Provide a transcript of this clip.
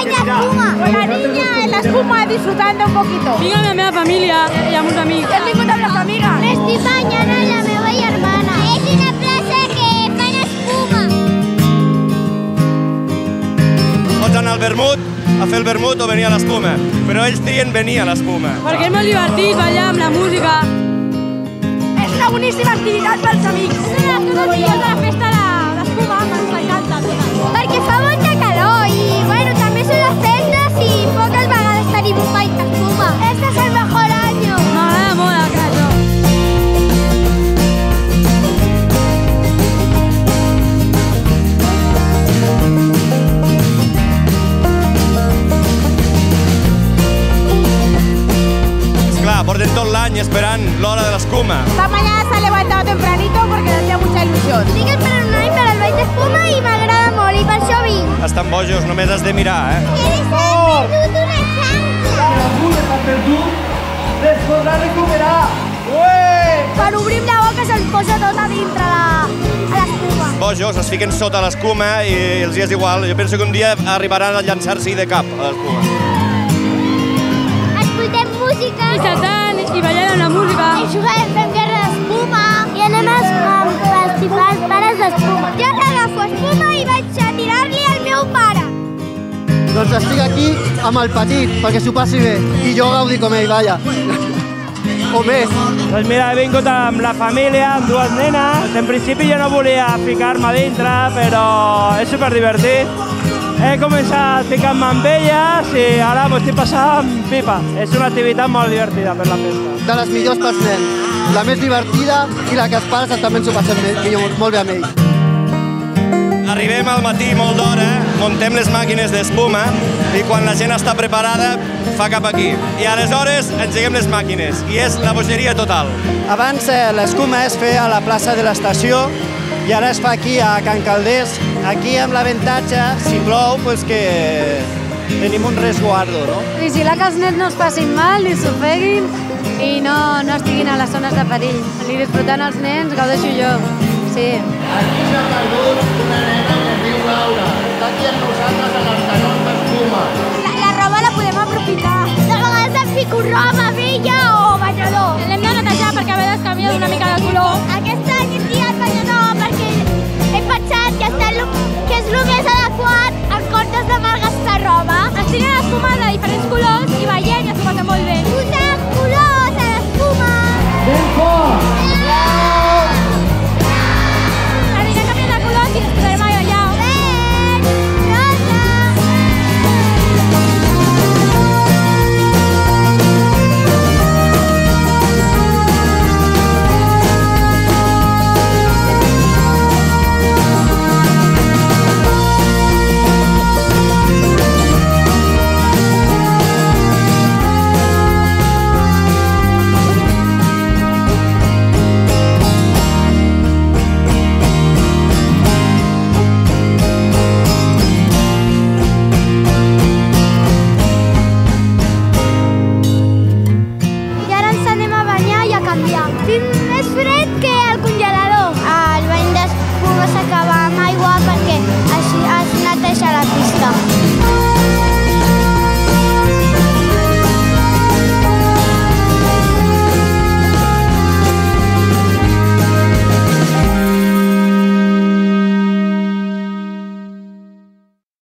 baña espuma. Con la niña en la espuma disfrutando un poquito. Vinc amb la meva família i amb uns amics. Hem vingut amb les amigues. M'estic banyant amb la meva germana. És una plaça que fan espuma. Pots anar al vermut, a fer el vermut o venir a l'espuma, però ells trien venir a l'espuma. Perquè és molt divertit ballar amb la música. És una boníssima activitat pels amics. És una de les coses millors de la festa de l'espuma, ens encanta. Perquè fa molta calor i, bueno, també són les festes i poques vegades tenim un bany d'espuma. Este és el mejor año. M'agrada molt això. Esclar, porten tot l'any esperant l'hora de l'escuma. Esta mañana se ha levantado tempranito porque hacía mucha ilusión. Estic esperant un any per al bany d'espuma i m'agrada molt i per això vinc. Estan bojos, només has de mirar, S'ha perdut una xanca. S'ha perdut, es podrà recuperar. Quan obrim la boca se'ls posa tot a dintre a l'espuma. Bojos, es fiquen sota l'escuma i els és igual. Jo penso que un dia arribaran a llançar-s'hi de cap a l'escuma. Escoltem música. I saltant i ballant amb la música. I juguem, fem guerra d'espuma. I anem a festivals pares d'espuma. Jo agafo espuma i vaig a tirar-li al meu pare. Doncs estic aquí amb el petit, perquè s'ho passi bé. I jo gaudi com ell, vaja. O més. Doncs mira, he vingut amb la família, amb dues nenes. En principi jo no volia ficar-me dintre, però és superdivertit. He començat ficant-me amb elles i ara m'ho estic passant pipa. És una activitat molt divertida per la festa. De les millors pels nens. La més divertida i la que els pares també ens ho passem molt bé amb ells. Arribem al matí molt d'hora, muntem les màquines d'espuma i quan la gent està preparada fa cap aquí. I aleshores engeguem les màquines i és la bogeria total. Abans l'escuma es feia a la plaça de l'estació i ara es fa aquí a Can Calders. Aquí amb l'avantatge, si plou, pues que tenim un resguardo, no? Vigilar que els nens no es passin mal ni s'ofeguin i no estiguin a les zones de perill. Ni disfrutant els nens, gaudeixo jo. Sí. Aquí s'ha perdut una nena que es diu Laura. Està aquí amb nosaltres en els canons d'espuma. La roba la podem aprofitar. De vegades em fico roba vella o banyador. L'hem de netejar perquè a vegades canvia una mica de color. Aquest any he triat banyador perquè he pensat que és el més adequat en comptes de malgastar roba. Es tiren espumes de diferents colors